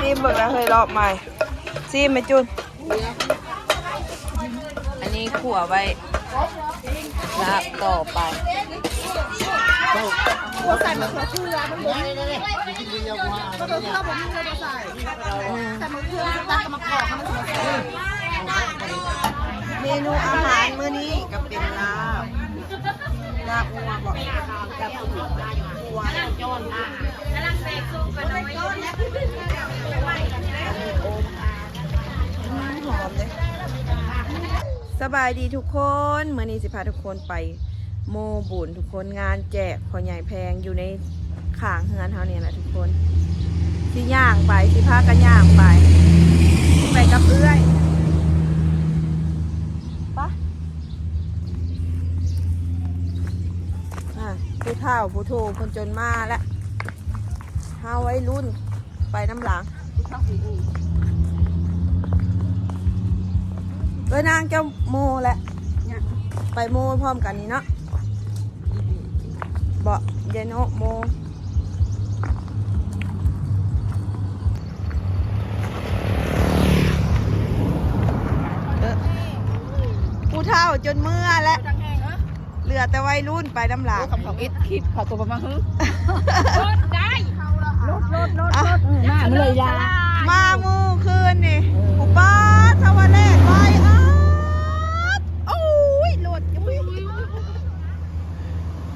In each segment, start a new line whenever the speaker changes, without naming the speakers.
ซีมเบิกแล้วเคยรอบใหม่ซีมไหมจุนอันนี้ขั่วไว้ลาบต่อไป
หัวใส่มะเขือเทศมันเหลือก็โดนข้าวผมไม่ได้ใส่แต่มะเขือตัดกับมะกอกมันสวย
เมนูอาหารมื้อนี้ก็เป็นลาบวัวบอกลาบวัวย้อนมากำลังเสกซุปกันเลยหอมเลยสบายดีทุกคนมื้อนี้สิพาทุกคนไปโมบุญทุกคนงานแจกพ่อใหญ่แพงอยู่ในข้างงานเท่านี้แหละทุกคนสิย่างไปสิพากันย่างไปกับเอื้อยปะผู้เฒ่าผู้โทคนจนมาแล้วเฮาไว้รุ่นไปน้ำหลังนางเจ้าโมแหละไปโมพร้อมกันนี่เนาะบอกยายโนโมผู้เฒ่าจนเมื่อแล้วเหลือแต่วัยรุ่นไปน้ำหลัง
ของอิดคิดขอตัวประมาณฮึรถได้รถหน้ามันเลยยา
มามูคืนนี่ผู้ป้าทวารเล่ไว้โอ้ยหลุด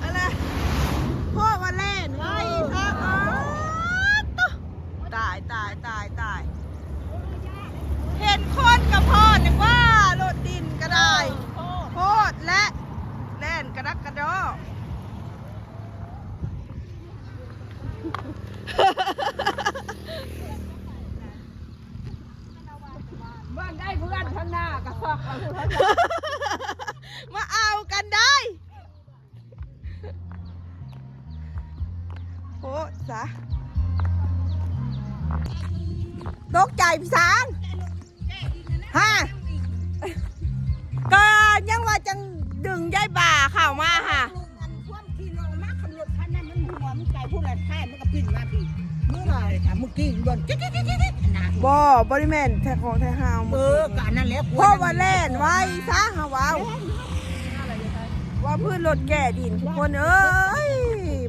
อะไรพ่อมาเล่นไว้ครับตายเห็นคนกับพ่อนึกว่ารถดินก็ได้โคตรและเล่นกระดักกระดอ
บ้านได้เพื่อนข้างหน้ากระซอก
มาเอากันได้โอ้สะตกใจพี่สางฮะก็ยังว่าจังดึงยายบ่าเข้ามาค่ะบ่บริเวณแท้ของแท้หาว
การนั่นแหละ
พ่อว่าเล่นไว้ซะฮะว้าวว่าพื้นรถแก่ดินทุกคนเอ้ย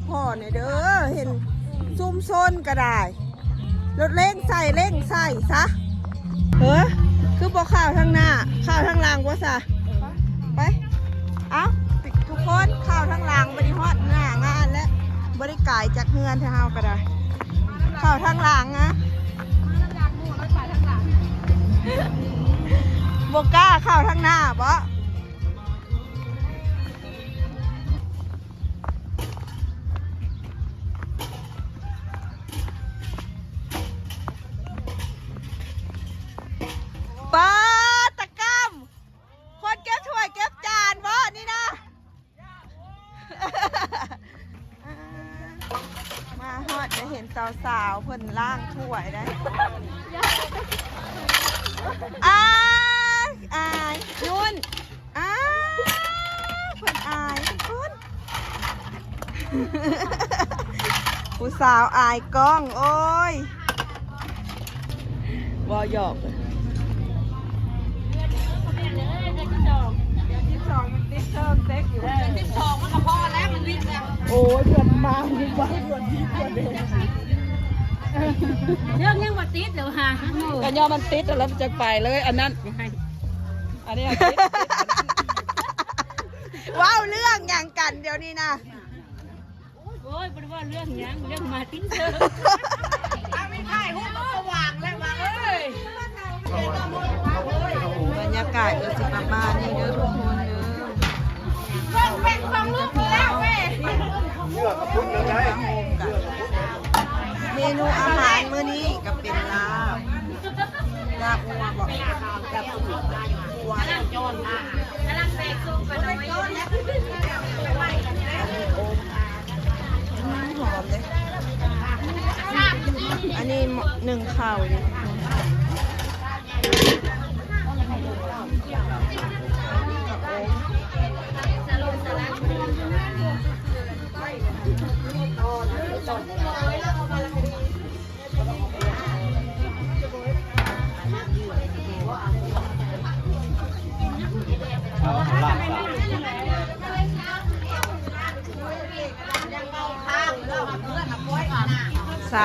พ่อเนี่ยเด้อเห็นซุ่มซนก็ได้รถเร่งใส่ซะคือบอกข่าวทางหน้าข่าวทางหลังว่าซะไปเอาทุกคนข่าวทางหลังบริฮอดหน้างานและบริกายจากเฮือนเท้าก็ได้ข่าวทางหลังนะบก้าข่าวทางหน้าบ่ป้าตะกำคนเก็บถ้วยเก็บจานบ่นี่นะมาฮอดจะเห็นสาวๆเพิ่นล่างถ้วยได้อายยุ่นเพิ่นอายคุณผู้สาวอายกล้องโอ้ยบ่หยอกโอ้ยเดือนมาเดือนที่
เรื่องยังว่าติดเดี๋ยวหา
กันยอมันติดแล้วจะไปเลยอันนั้นอันนี้ติดว้าวเรื่องอย่างกันเดี๋ยวนี้นะ
โอ้ยเป็นว่าเรื่องมาติ้งเธอไม่ใช่หุ้นสว่างแล้วว่างเลย
บรรยากาศเราจะประมาณนี้เด้อทุกคนเด้อ
แม่ฟังลูกแล้วแม่
เมนูอาหารมื้อนี้ก็เป็นลาบวัวบอกลาบวัวย้อนมากำลังเสกซุปกันเลยหอมเลยอันนี้หนึ่งข่าวดิ 3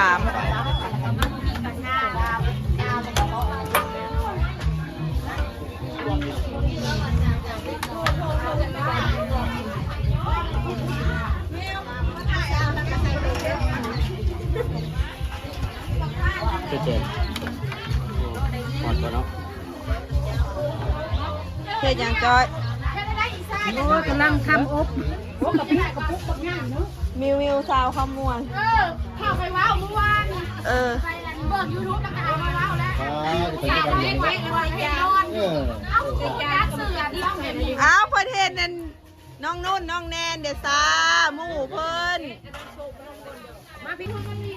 เจ็ดหมดแล้วเนาะ
เฮ็ดหยังจอย
โอ้กำลังทำอบกับพี่กับปุ๊กกับง่ายเนาะ
มิวสาวคำม่วน
ข้าวไข่ว้าวเมื่อวาน
เออ
เบิกยูทูบแล้วก็เอามาว้าวแล้ว
จะไปยังไง
ไว้นอนเอาสิยาเสือที่ต้องเห็น
อ้าวเพิ่นเฮ็ดนั่นน้องนุ่นน้องแนนเดี๋ยวซาหมู่เพิ่น
มาพี่ทุกคนนี่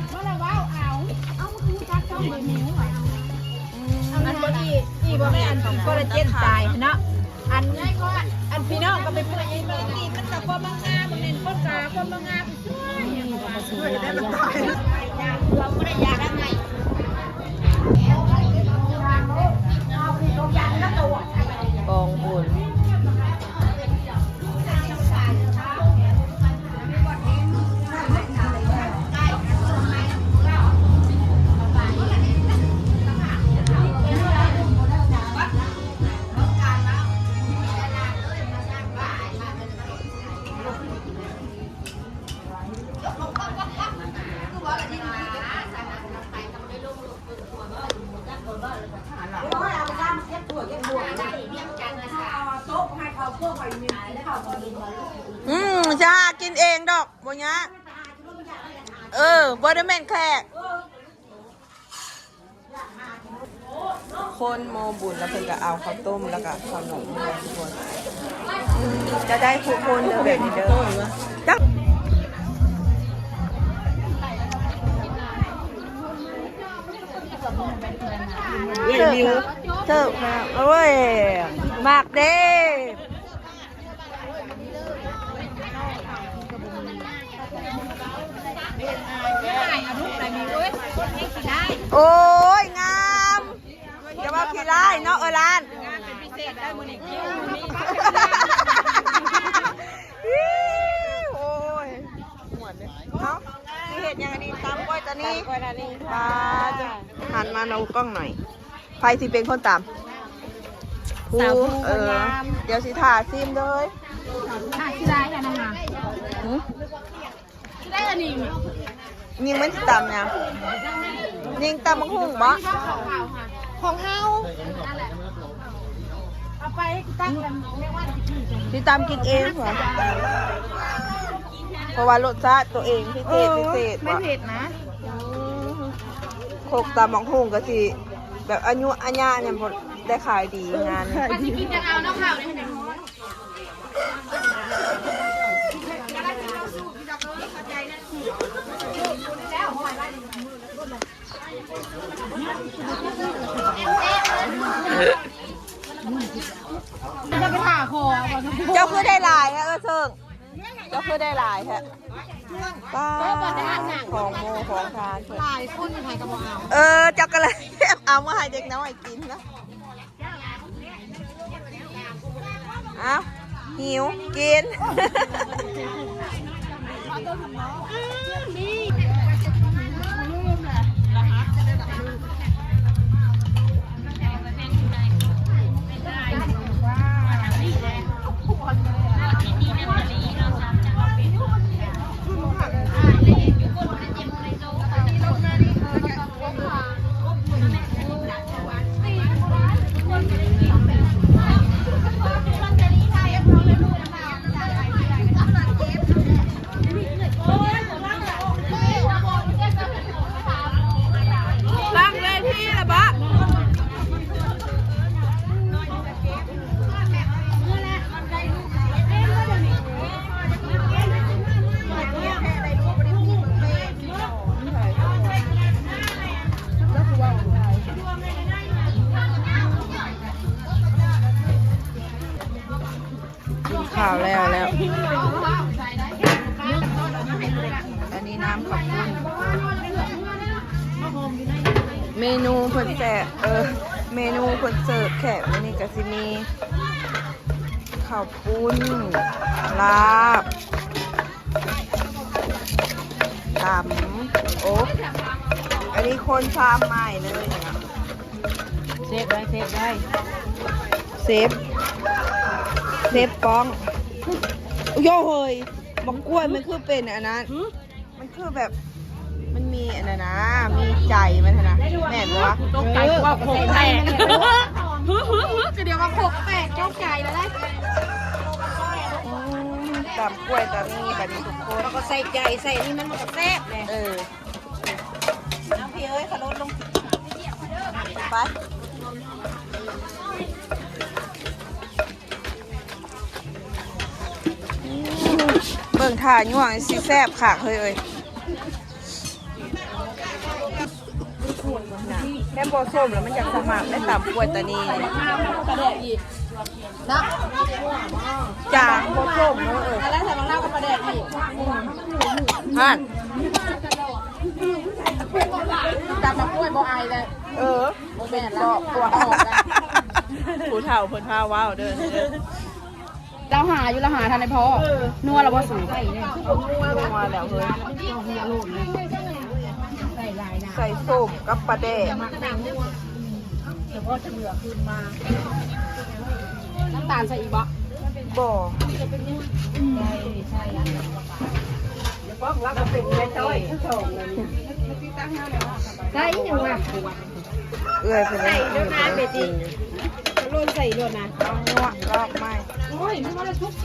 เมื่อไรว้าวเอาคือจัดจ้องเลยนิ้วอันบดีนี่บ่แม่อันของคอลลาเจนตายเนาะอันพี่น้องก็ไปพูดอย่างนี้มันแต่ความงามมันเน้นคนกาความงามช่วยได้มันตายเราไม่ได้ยาได้ไง
กองบุญจะหากินเองดอกบ่ยะบ่ได้แม่นแขกคนโมบุญแล้วเพิ่นก็เอาข้าวต้มแล้วก็ขนมมาทุกคนจะได้ทุกคนเด้อแบบนี้เด้อจักเสิร์ฟนะโอ้ยมากเด้โอ้ยงามอย่าว่าขี้ร้ายเนาะร้านงานเป็นพิเศษได้มื้อนี้คิวนี่โอ้ยหมดเลยเนาะที่เห็ดอย่างนี้ตามก้อยตอนนี้ปลาจ้ะหันมาเอากล้องหน่อยใครที่เป็นคนตามสาวผู้คนงามเดี๋ยวสิถ่าซิมเลย
ที่ได้แล้วนะคะที่ได้อันนี้
ยิงมันสิตามเนี่ยยิงตามมังหุ่งบ่ของเฮา
เอาไปตั้งกันไม่ว่า
สิตามกินเองเหรอเพราะว่ารสชาติตัวเองพิเศษ
ไม่เผ็ดนะ
โคกตามมังหุ่งก็สิแบบอายุอัญญาเนี่ยบ่ได้ขายดีงาน
มันสิกินจะเอาน้ำข่าวได้ไหมจะไปถ่าคอ
เจ้าคือได้หลายฮะเชิงเจ้าคือได้หลายฮะป้าของโมของทาน
หลายคนใครก็บอก
เอาเจ้าก็เลยเอามาให้เด็กน้อยกินนะเอาหิวกินข่าวแล้วอันนี้น้ำขอบคุณเมนูเพิ่นแจกเมนูเพิ่นเสิร์ฟแขกวันนี้ก็สิมีข้าวปุ้นลาบ ตำโอ้อันนี้คนฟาร์มใหม่เลยเนี่ย
เซฟได้เซฟได้
เซฟป้องโย่เฮยบอกกล้วยมันคือเป็นอันนั้นมันคือแบบมันมีอันนั้นนะมีใจมันนะแม่นวะ
ตกใจว่าโขกแตกจะเดี๋ยวมาโขกแตกเจ้าใจแล้วได้
ตำกล้วยตำนี่แบบนี้ทุกคน
แล้วก็ใส่ใจใส่นี่มันก็แซ่บเลย
น้ำพี่เอ้ยขนมลงไปเบิ่งถ่ายย่วงสิแซ่บค่ะเฮ้ยเอ้ยแค่โบส้มแล้วมันอยากสมัครได้ตำกล้วยตานี
กระเดะอีกนะ
จางโบส้มเนาะเอ้ย
แล้วใส่มะนาวก็กระเดะอีก
ฮั่น
จับมากล้วยบ่อายเลย
เป็นปอกตัวออกได้ผู้เฒ่าเพิ่นพาว้าวเด้อ
เราหาอยู่เราหาทันในพ่อนัวเราบ่สูง
นัวแล้วเฮ้ยใส่ส้มกับปลาแดก
เดี๋ยวพ่อจะเหลือคืนมาน้ำตาลใส่อีกบ่
บ่
ใช่ได้ยังวะ
เอื้อยเพิ่น
ใส่ด้วยนะเบจิโรยใส่ด้วยนะ
เอานัวรอบไม้
โอ้ยไม่ว่าจะทุกข์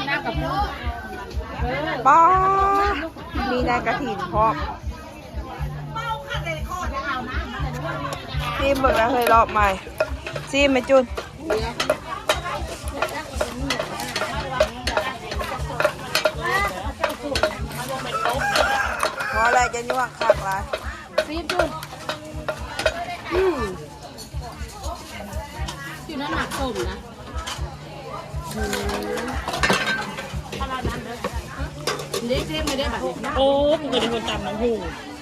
น้ำกับพ่อ
ป้ามีนายกระถินพร้อมซีมเบิกแล้วเคยรอบใหม่ซีมไหมจุนพออะไรจะยั่วคักหลาย
ซีบจุนอยู่นั่นหนักส้มนะเด็กเซ็ไม่ได้แบบนี้
โอ้มึงเคยเป็นคนตำน้ำหู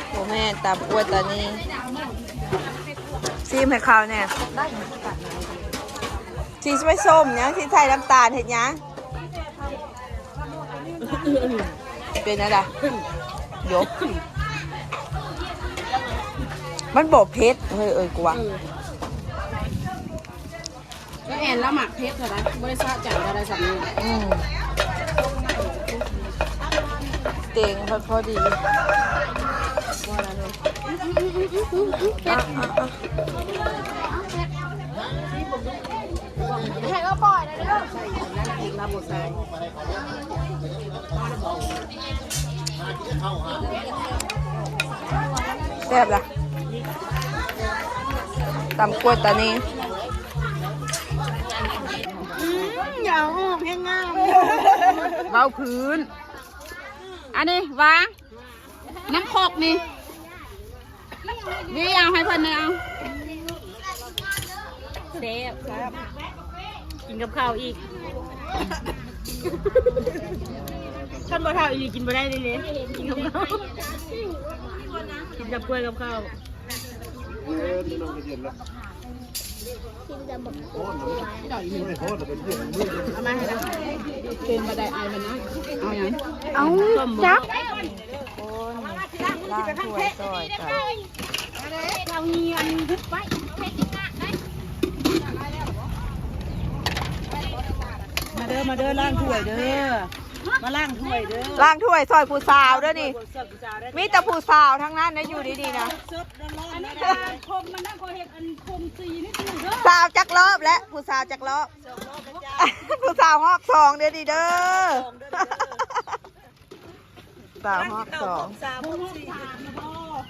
โอ้แม่ตามกล้วยตานี้ซีมให้เขาเนี่ยซีไม่ส้มเนี่ยซีไทยน้ำตาลเห็นยังเป็นอะไรยกมันบอกเพชรเฮ้ยกูว่า
ก็แอนแล้วหมักเพชรเหรอนะบริษัทจ่ายอะไรสักนิด
เต็งพอดีอ่ะ
ใครก็ปล่อยเลยเด้อใส่นั่นอีกลาบใส่
แซ่บละตำกล้วยตานี
อย่าออกให้ง่าย
เบาพื้น
อันนี้วางน้ำโคกนี่วิเอาให้เพิ่นเลยเอา
เซฟครับกินกับข้าวอีกท่านบ่ท้าวอีกกินบ่ได้เลยกินกับข้าวกินกับกล้วยกับข้าว
เอามาให้นะเป็นบันไดไอมันนะเอาอย่าง
เอา
จับ
คนล่างถ้วยซอยกัน
เราเงียนทุบไป
มาเด้อล่างถ้วยเด้อมาล่างถ้วยเด้อ
ล่างถ้วยซอยผู้สาวเด้วยนี่
เสิร์ฟจานได้
มีแต่ผู้สาวทั้งนั้นนะอยู่ดีๆนะ
สดร้อนๆนะคมมันนั่งคอยเห็ดอันคมสีนี่คือเด้อ
สาวจักรอบและผู้สาวจักรอบ ผู้สาวหอบสองเด้อดีเด้อสาวหอบสอง
สามหกสี่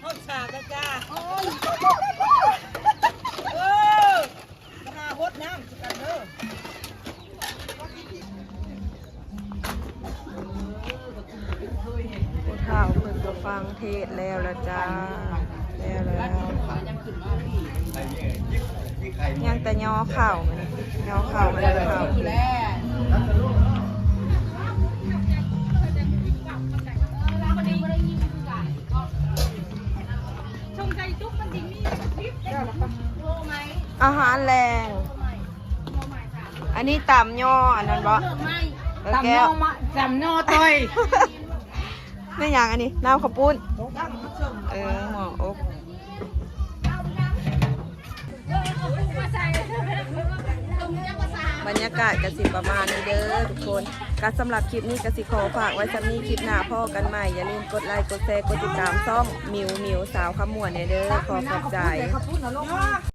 หกสามนะจ้ามาหดน้ำกันเด้อ
ผู้เฒ่าเพิ่นก็ฟังเทศแล้วละจ้าแล้วยังแต่ย่อเข่ามันย่อเข่ามันเข่า อาหารแรง อันนี้ตำย่ออันนั้นบ่
ตำนอมาตำนอต่อย
ไม่อย่างอันนี้น้ำข้าวปุ้นหม้ออบบรรยากาศกสิประมาณนี้เด้อทุกคนก็สำหรับคลิปนี้กสิขอฝากไว้สำนี้คลิปหน้าพ่อกันใหม่อย่าลืมกดไลค์กดแชร์กดติดตามซ่องมิวสาวขมวดเด้อขอขอบใจ